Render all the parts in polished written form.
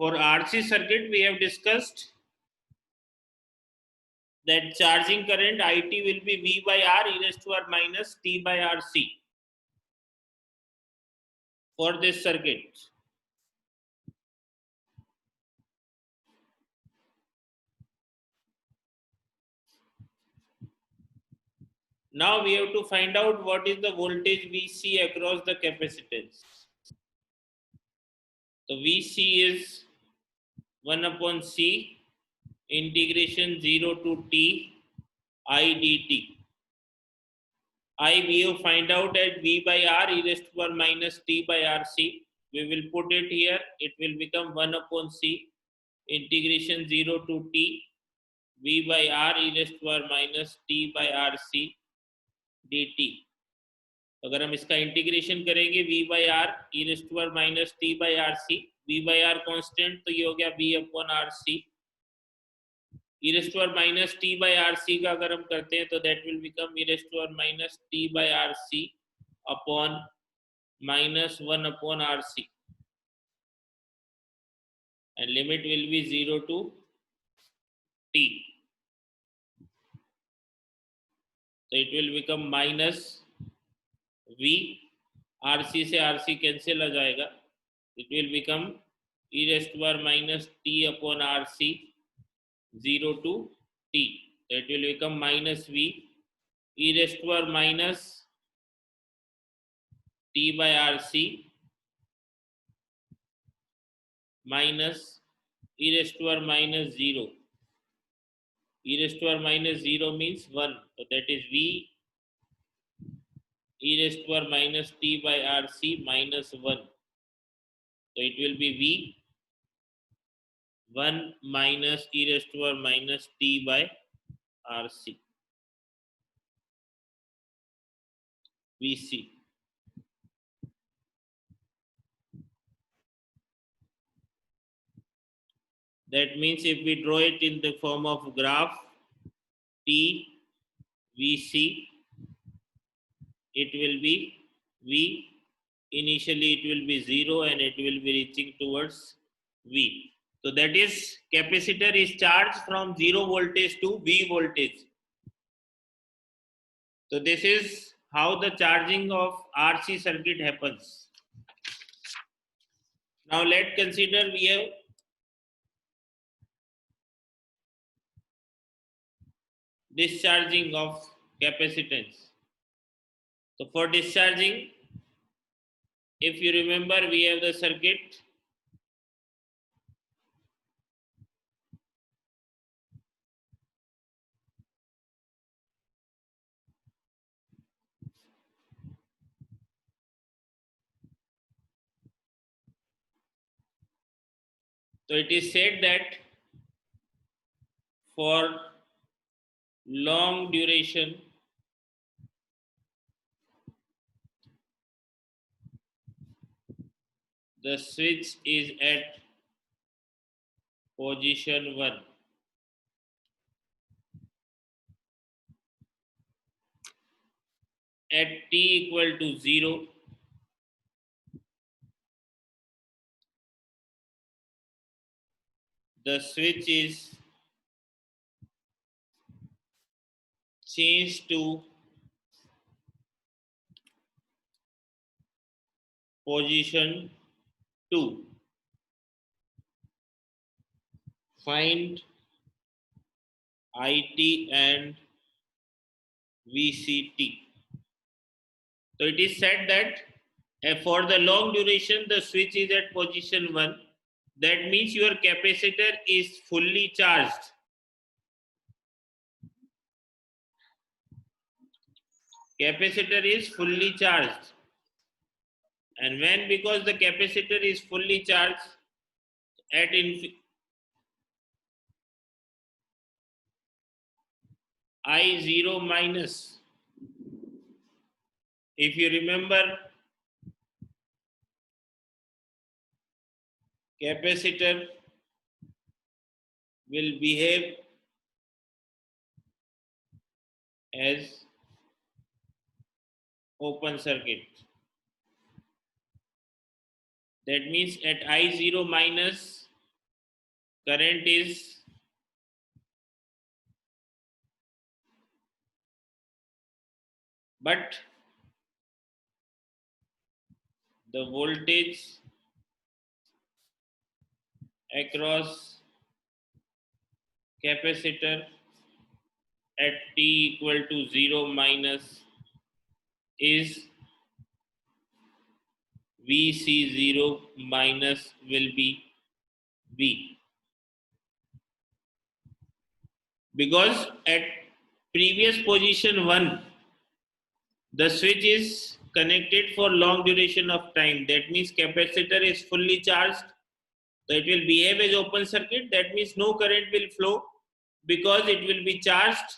For RC circuit, we have discussed that charging current IT will be V by R e raised to R minus T by RC for this circuit. Now we have to find out what is the voltage VC across the capacitance. So VC is 1 upon C integration 0 to T I dt. I we have find out at V by R e raised to R minus T by RC. We will put it here. It will become 1 upon C integration 0 to T V by R e raised to R minus T by RC dt. अगर हम इसका integration करेंगे V by R e raised to R minus T by RC, V by R constant तो ये हो गया V upon RC e raised to R minus T by RC का अगर हम करते हैं तो that will become e raised to R minus T by RC upon minus 1 upon RC and limit will be 0 to T. So it will become minus V RC से RC cancel आ जाएगा. It will become e raised to R minus T upon RC 0 to T. So it will become minus V e raised to R minus T by RC minus e raised to R minus 0. E raised to R minus 0 means 1. So that is V e raised to R minus T by RC minus 1. So it will be V 1 minus e raised to R minus T by RC. VC. That means if we draw it in the form of graph T VC, it will be V. Initially it will be 0 and it will be reaching towards V. So that is capacitor is charged from 0 voltage to V voltage. So this is how the charging of RC circuit happens. Now let's consider we have discharging of capacitance. So for discharging, if you remember, we have the circuit. So it is said that for long duration, the switch is at position 1. At t equal to 0, the switch is changed to position 2. Find IT and VCT. So it is said that for the long duration, the switch is at position 1. That means your capacitor is fully charged. Capacitor is fully charged. And when, because the capacitor is fully charged at I0 minus, if you remember, capacitor will behave as open circuit. That means at I0 minus, current is but the voltage across capacitor at t equal to 0 minus is Vc0 minus will be V. Because at previous position 1, the switch is connected for long duration of time. That means capacitor is fully charged. So it will behave as open circuit. That means no current will flow because it will be charged.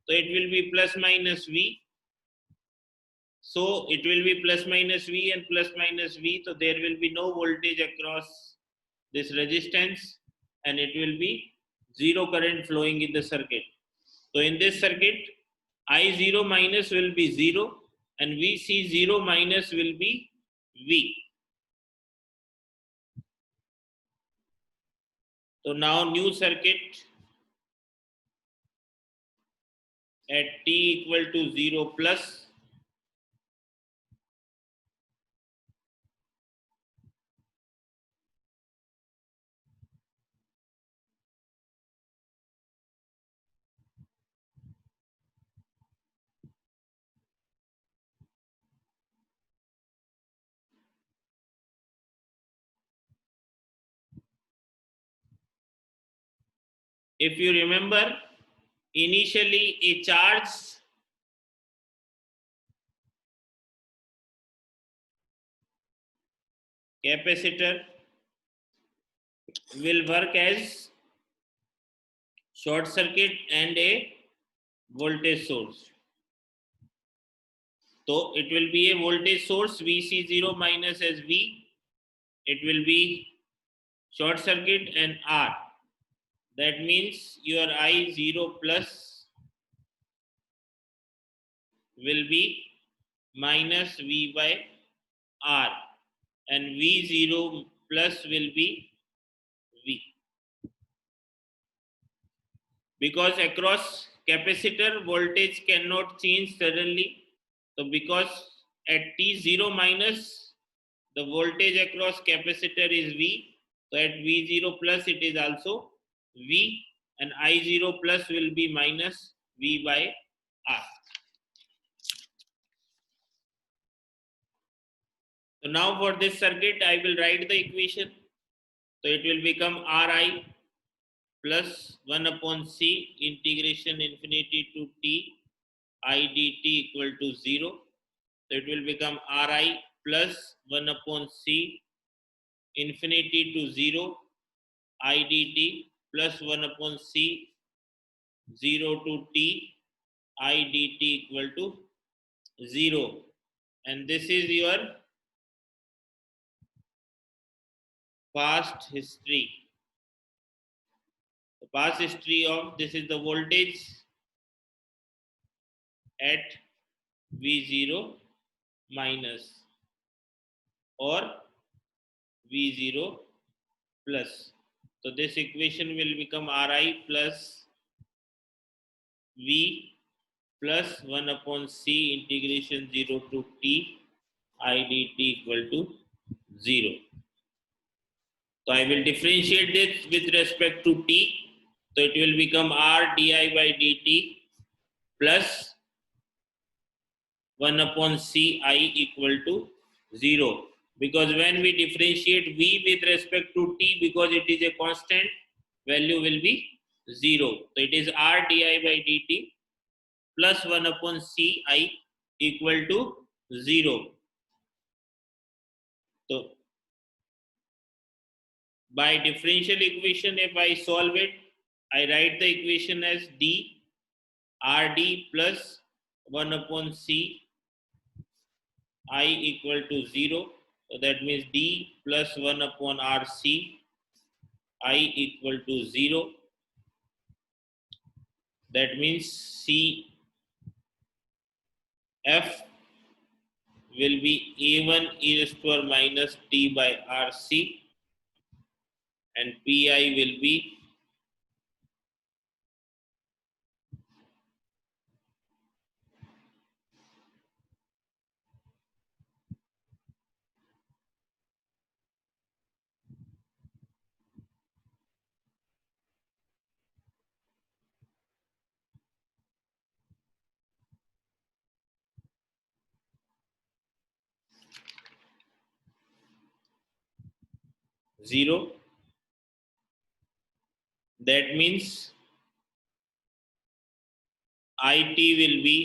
So it will be plus minus V. So it will be plus minus V and plus minus V. So there will be no voltage across this resistance and it will be zero current flowing in the circuit. So in this circuit, I0 minus will be 0 and Vc0 minus will be V. So now new circuit at t equal to 0 plus if you remember, initially a charge capacitor will work as short circuit and a voltage source. So it will be a voltage source Vc0 minus as V. It will be short circuit and R. That means your I0 plus will be minus V by R and V0 plus will be V. Because across capacitor voltage cannot change suddenly. So because at T0 minus the voltage across capacitor is V. So at V0 plus it is also V and I0 plus will be minus V by R. So now for this circuit, I will write the equation. So it will become Ri plus 1 upon C integration infinity to T I dt equal to 0. So it will become Ri plus 1 upon C infinity to 0 I dt plus 1 upon C 0 to T I dt equal to 0. And this is your past history. The past history of this is the voltage at V0 minus or V0 plus. So this equation will become Ri plus V plus 1 upon C integration 0 to T I dt equal to 0. So I will differentiate this with respect to T. So it will become R di by dt plus 1 upon C I equal to 0. Because when we differentiate V with respect to T, because it is a constant, value will be 0. So it is R di by dt plus 1 upon C I equal to 0. So by differential equation, if I solve it, I write the equation as d Rd plus 1 upon C I equal to 0. So that means d plus 1 upon Rc I equal to 0. That means Cf will be A1 e raised to power minus t by Rc and pi will be 0. That means it will be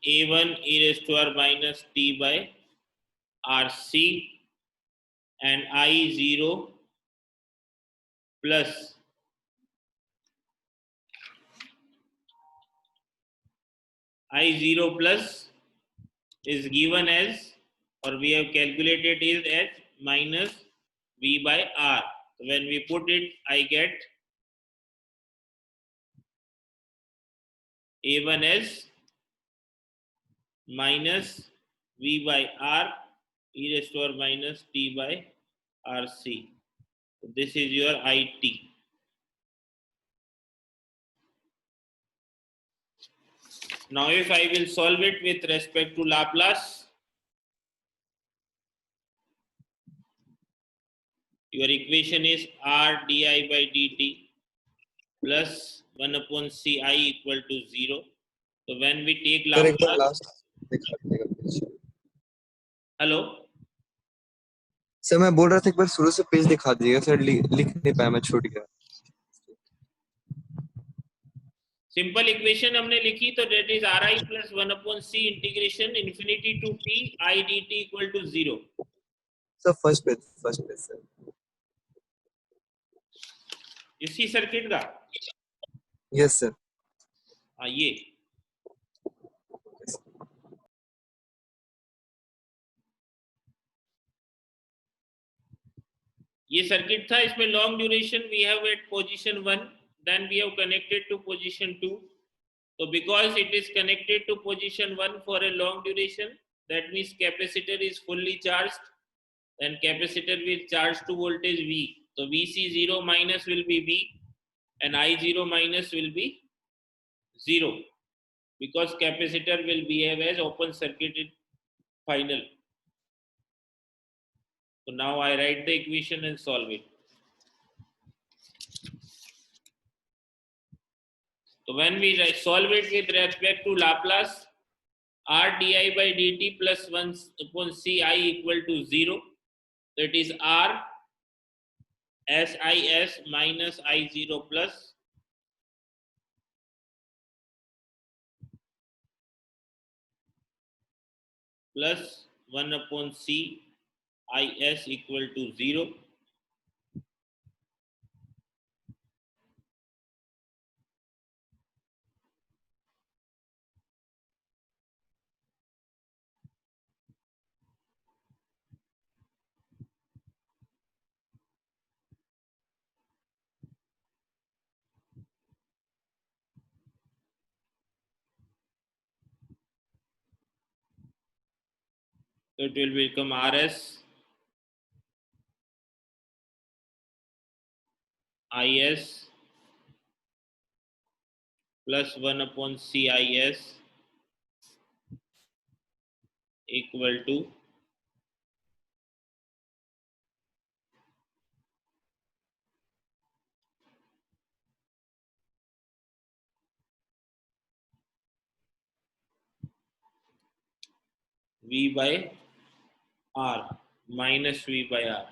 a1 e raised to r minus t by rc, and I0 plus I0 plus is given as, or we have calculated is as minus v by r. So when we put it, I get a1 as minus v by r e raised to r minus t by rc. So this is your it. Now if I will solve it with respect to Laplace, your equation is r di by dt plus 1 upon ci equal to 0. So when we take sir एक बार Laplace, last दिखा दीजिएगा please. hello, sir मैं बोल रहा था एक बार शुरू से पेज दिखा दीजिएगा सर, लिख नहीं पाया, मैं छूट गया। सिंपल इक्वेशन हमने लिखी, तो that is ri plus 1 upon c integration infinity to t I dt equal to 0. Sir first page sir. इसी सर्किट का, यस सर। ये सर्किट था, इसमें long duration we have at position 1, then we have connected to position 2. So because it is connected to position 1 for a long duration, that means capacitor is fully charged, then capacitor will charge to voltage V. So Vc0 minus will be V and I0 minus will be 0, because capacitor will behave as open circuited final. So now I write the equation and solve it. So when we solve it with respect to Laplace, r di by dt plus 1 upon ci equal to 0. So it is r sis minus I0 plus plus 1 upon c is equal to 0. So it will become rs is plus 1 upon cis equal to v by r minus v by r.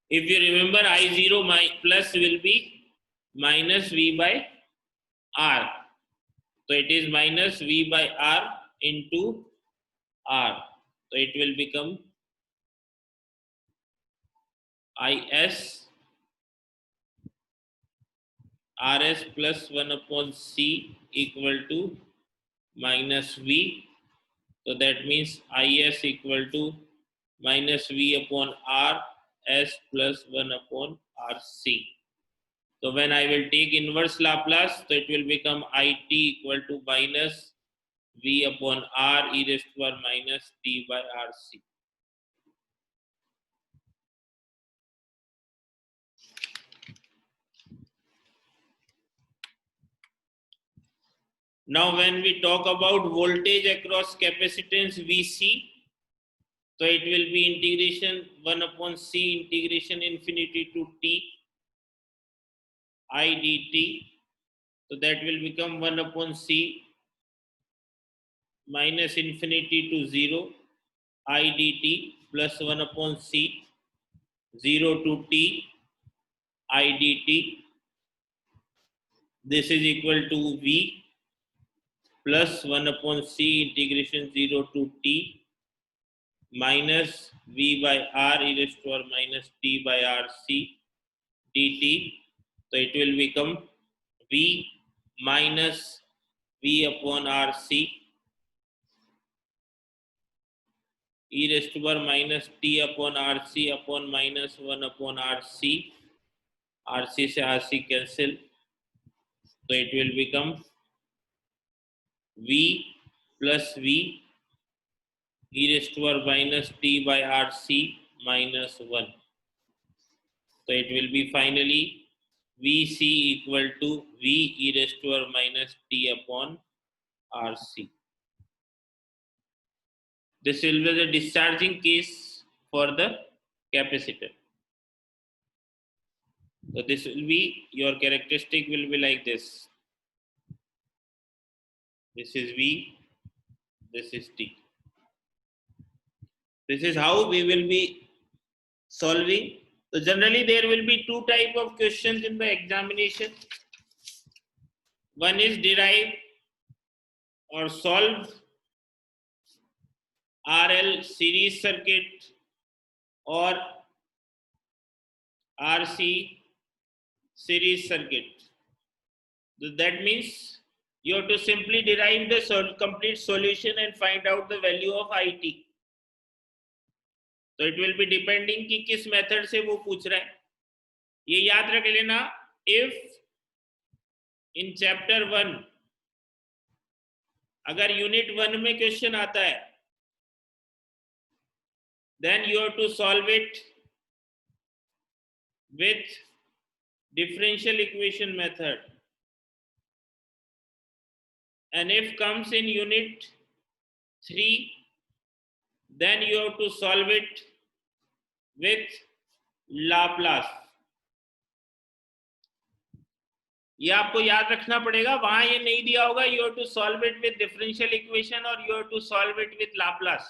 If you remember, I0 plus will be minus v by r. So it is minus v by r into r. So it will become is rs plus 1 upon c equal to minus v. So that means is equal to minus v upon r s plus 1 upon rc. So when I will take inverse Laplace, so it will become it equal to minus v upon r e raised to r minus t by rc. Now when we talk about voltage across capacitance VC, so it will be integration 1 upon C integration infinity to T I dt. So that will become 1 upon C minus infinity to 0 I dt plus 1 upon C 0 to T I dt. This is equal to V plus 1 upon C integration 0 to T minus V by R e raised to R minus T by RC dt. So it will become V minus V upon RC e raised to R minus T upon RC upon minus 1 upon RC. RC से RC cancel. So it will become V plus V e raised to R minus T by RC minus 1. So it will be finally Vc equal to V e raised to R minus T upon RC. This will be the discharging case for the capacitor. So this will be, your characteristic will be like this. This is V, this is T. This is how we will be solving. So generally there will be two type of questions in the examination. One is derive or solve RL series circuit or RC series circuit. So that means you have to simply derive the complete solution and find out the value of IT. So it will be depending कि किस method से वो पूछ रहा है. ये याद रख लेना, if in chapter 1 अगर यूनिट 1 में क्वेश्चन आता है, then you have to solve it with differential equation method, and if comes in unit 3, then you have to solve it with Laplace. ये आपको याद रखना पड़ेगा, वहां ये नहीं दिया होगा. You have to solve it with differential equation or you have to solve it with Laplace.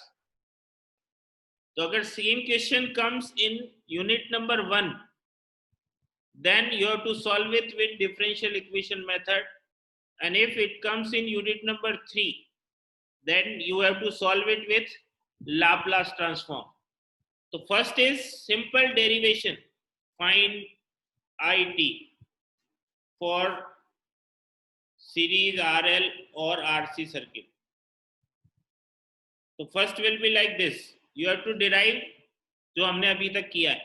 तो अगर same question comes in unit number 1, then you have to solve it with differential equation method, and if it comes in unit number 3, then you have to solve it with Laplace transform. So first is simple derivation, find IT for series RL or RC circuit. So first will be like this, you have to derive जो हमने अभी तक किया है.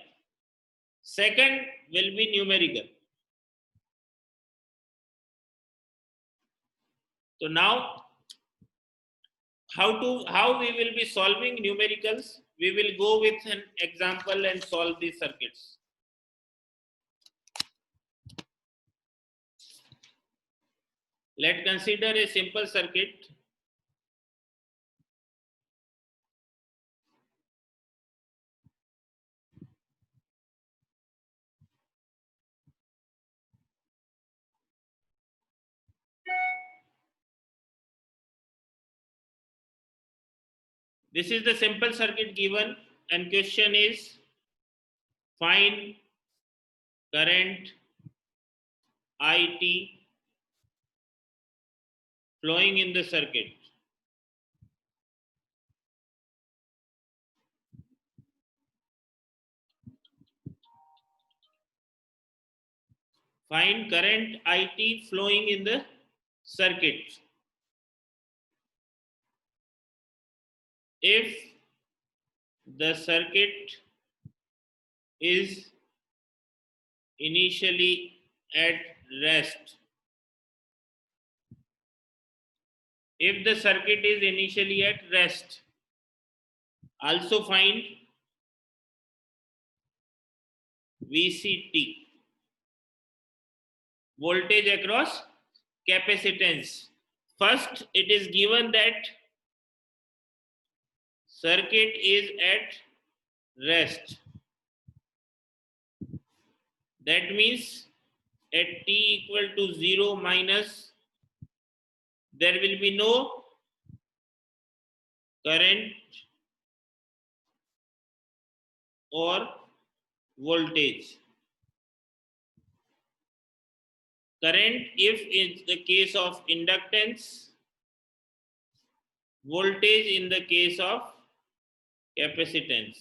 Second will be numerical. So now how we will be solving numericals, we will go with an example and solve these circuits. Let's consider a simple circuit. This is the simple circuit given, and question is find current IT flowing in the circuit. Find current IT flowing in the circuit. If the circuit is initially at rest, if the circuit is initially at rest, also find VCT, voltage across capacitance. first it is given that circuit is at rest. That means at t equal to 0 minus, there will be no current or voltage. Current if in the case of inductance, voltage in the case of capacitance.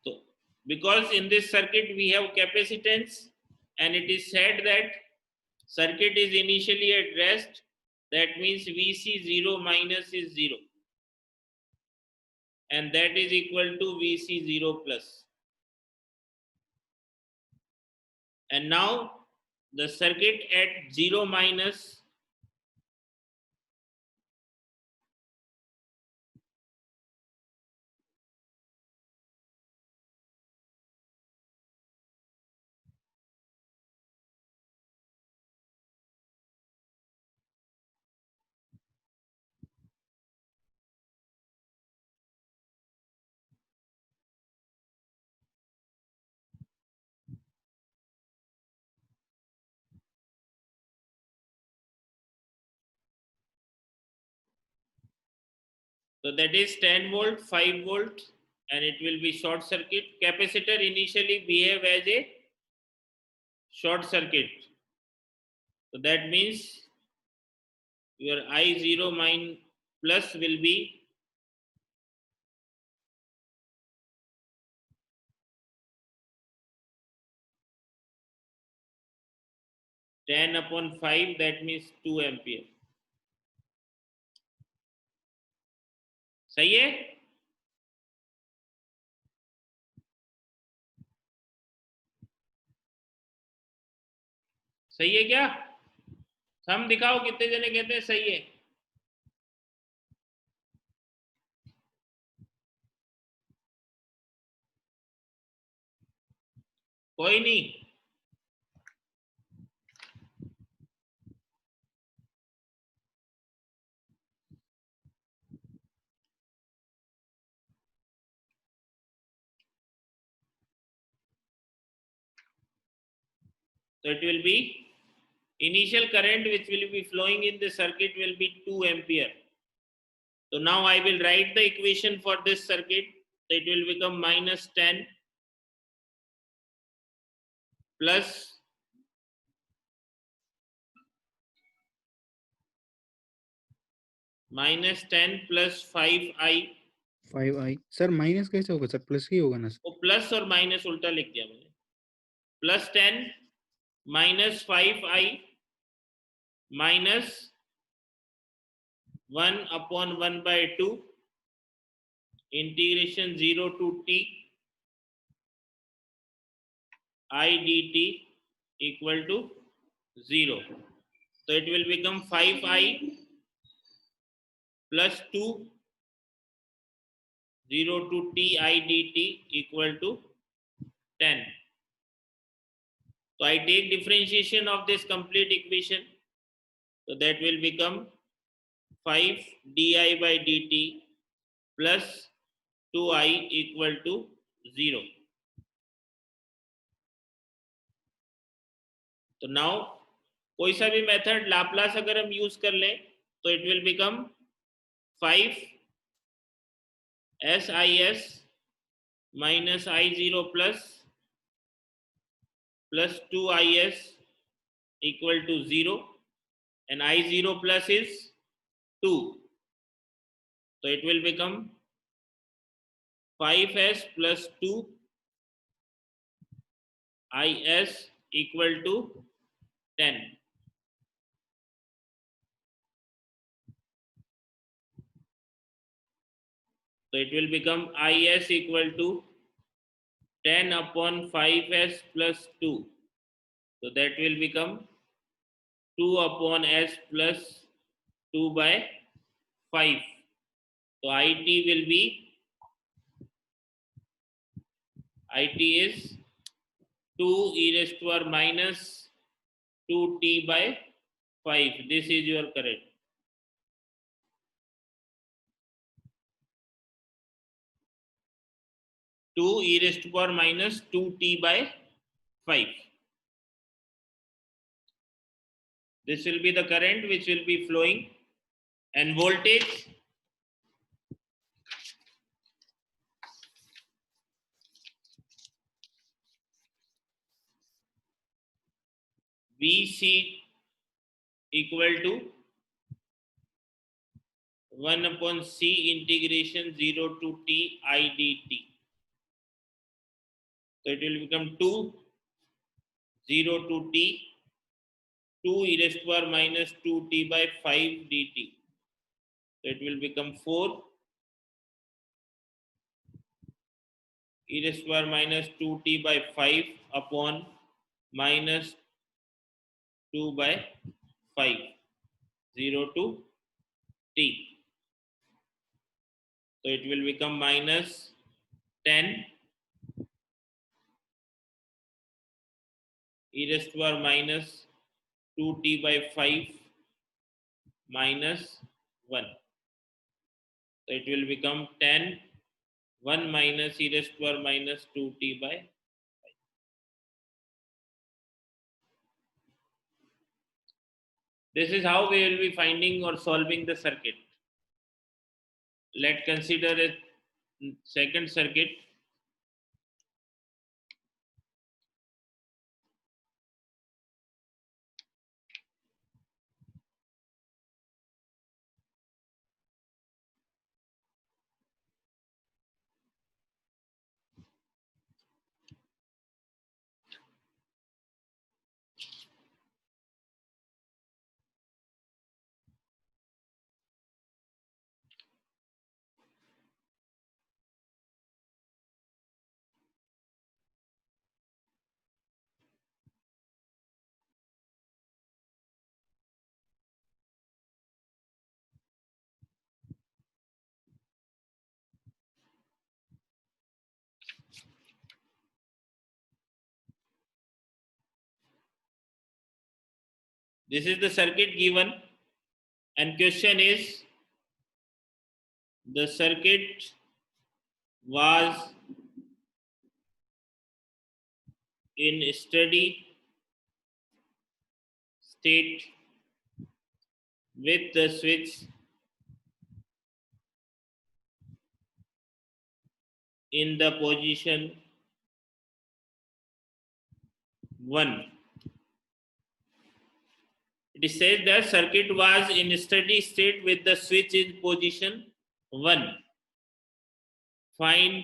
So, because in this circuit we have capacitance and it is said that circuit is initially at rest, that means Vc 0 minus is 0 and that is equal to Vc 0 plus. And now the circuit at 0 minus so that is 10 volt, 5 volt, and it will be short circuit. Capacitor initially behave as a short circuit. So that means your I0 min plus will be ten upon 5, that means 2 ampere. सही है? सही है क्या? हम दिखाओ कितने जने कहते हैं सही है? कोई नहीं. So it will be initial current which will be flowing in the circuit will be 2 ampere. So now I will write the equation for this circuit. So it will become minus 10 plus minus 10 plus 5i. 5i sir minus कैसे होगा sir? Plus ही होगा ना sir? वो plus और minus उल्टा लिख दिया मैंने. Plus 10 minus 5i minus 1 upon 1 by 2 integration 0 to t I dt equal to 0. So it will become 5i plus 2 0 to t I dt equal to 10. So I take differentiation of this complete equation. So that will become 5 di by dt plus 2i equal to 0. तो now कोई सा भी method Laplace अगर हम use कर लें तो it will become 5 SIS minus I0 plus 2IS equal to 0 and I0 plus is 2. So it will become 5S plus 2 IS equal to 10. So it will become IS equal to 10 upon 5S plus 2. So that will become 2 upon S plus 2 by 5. So IT will be, IT is 2 e raised to power minus 2t by 5. This is your current. Two e raised to power minus 2t by 5. This will be the current which will be flowing, and voltage VC equal to 1 upon C integration 0 to t I dt. So it will become 2, 0 to t, 2 e raised to power minus 2t by 5 dt. So it will become 4 e raised to power minus 2t by 5 upon minus 2 by 5, 0 to t. So it will become minus 10 e raised to power minus 2t by 5 minus 1. So it will become 10, 1 minus e raised to power minus 2t by 5. This is how we will be finding or solving the circuit. Let's consider a second circuit. This is the circuit given, and question is, the circuit was in steady state with the switch in the position 1. It says that circuit was in steady state with the switch in position 1. Find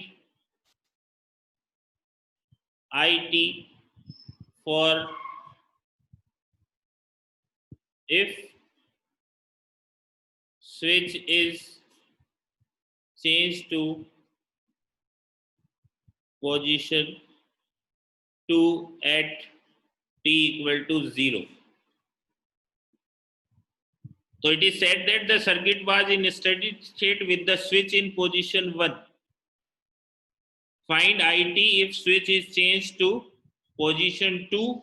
IT for if switch is changed to position 2 at t equal to 0. So it is said that the circuit was in steady state with the switch in position 1. Find IT if switch is changed to position 2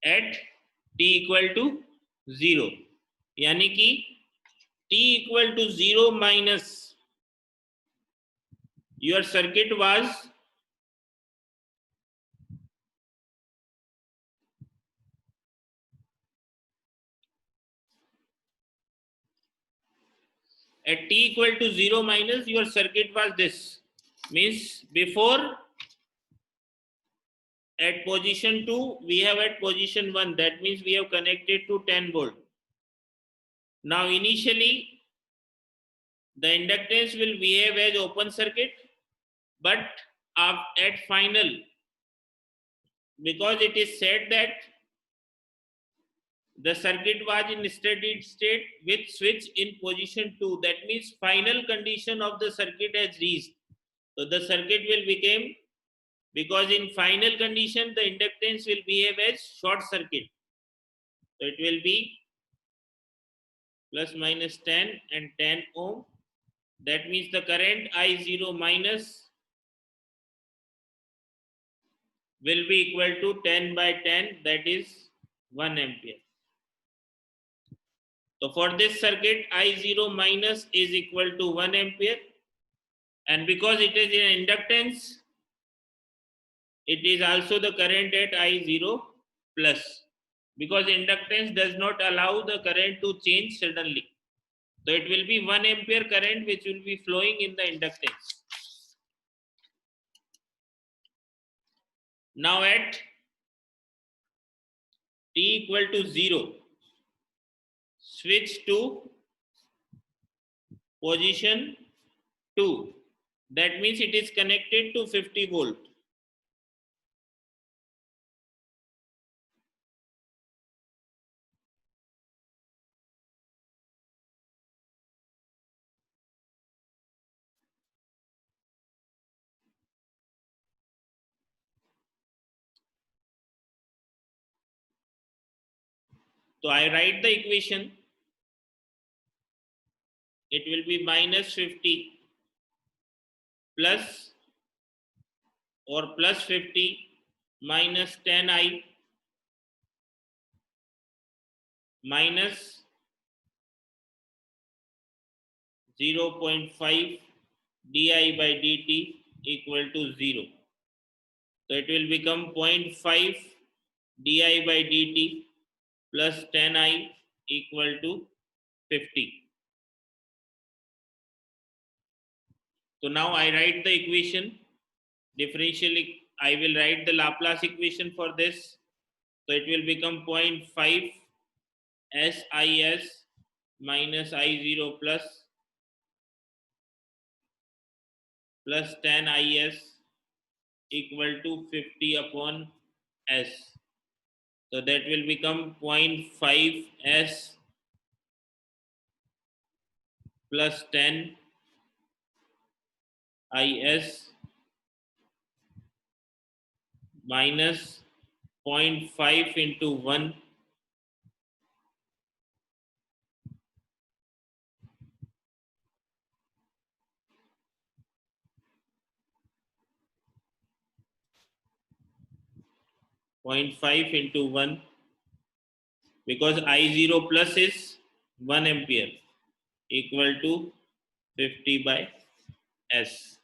at t equal to 0. यानी कि t equal to 0 minus your circuit was at t equal to 0 minus your circuit was this, means before at position 2 we have at position 1, that means we have connected to 10 volt. Now initially the inductance will behave as open circuit, but at final, because it is said that the circuit was in steady state with switch in position 2, that means final condition of the circuit has reached. So the circuit will become, because in final condition the inductance will behave as short circuit. So it will be plus minus 10 and 10 ohm. That means the current I0 minus will be equal to 10 by 10, that is 1 ampere. So for this circuit, I0 minus is equal to 1 ampere, and because it is an inductance, it is also the current at I0 plus, because inductance does not allow the current to change suddenly. So it will be 1 ampere current which will be flowing in the inductance. Now at t equal to 0, switch to position 2. That means it is connected to 50 volt. So I write the equation. It will be minus 50 plus or plus 50 minus 10i minus 0.5 di by dt equal to 0. So it will become 0.5 di by dt plus 10i equal to 50. So now I write the equation. Differentially, I will write the Laplace equation for this. So it will become 0.5 SIS minus I0 plus 10 IS equal to 50 upon S. So that will become 0.5 S plus 10 IS minus 0.5 into 1 0.5 into 1, because I0 plus is 1 ampere equal to 50 by S.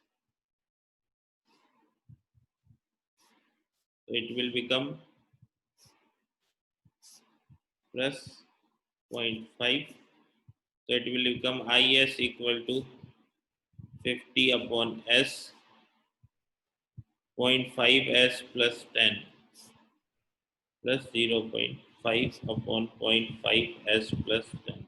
So it will become plus 0.5. So it will become IS equal to 50 upon S, 0.5 S plus 10 plus 0.5 upon 0.5 S plus 10.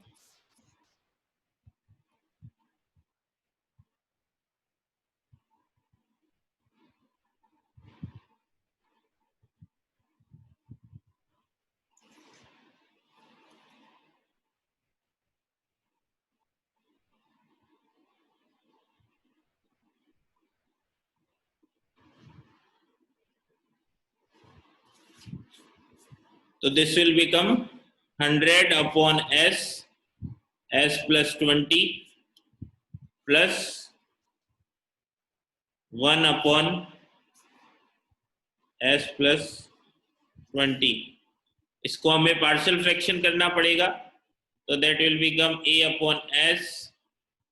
So this will become 100 upon S plus 20 plus 1 upon S plus 20. इसको हमें partial fraction करना पड़ेगा. तो that will become A upon S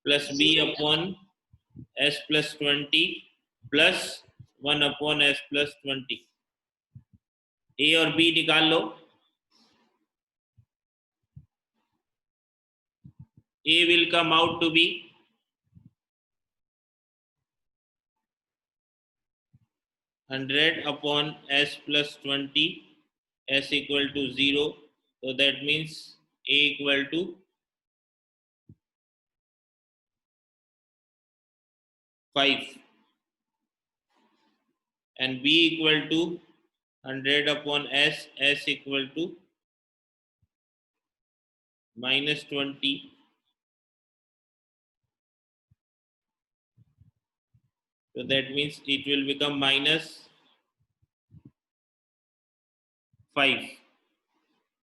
plus B upon S plus 20 plus 1 upon S plus 20. A और B निकाल लो. A will come out to be 100 upon S plus 20, S equal to 0. So that means A equal to 5 and B equal to 100 upon S equal to minus 20. So that means it will become minus 5.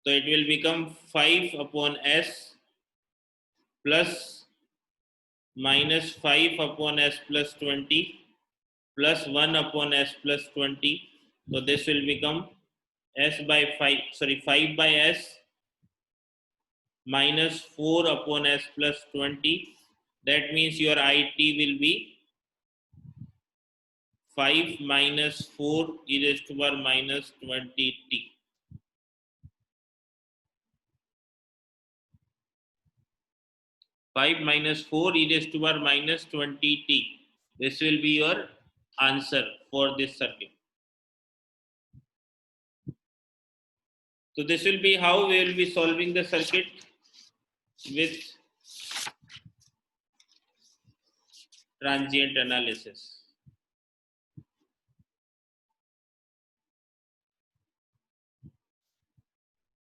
So it will become 5 upon S plus minus 5 upon S plus 20 plus 1 upon S plus 20 So this will become S by 5, sorry, 5 by S minus 4 upon S plus 20. That means your IT will be 5 minus 4 e raised to power minus 20t. Five minus 4 e raised to power minus 20t. This will be your answer for this circuit. So this will be how we will be solving the circuit with transient analysis.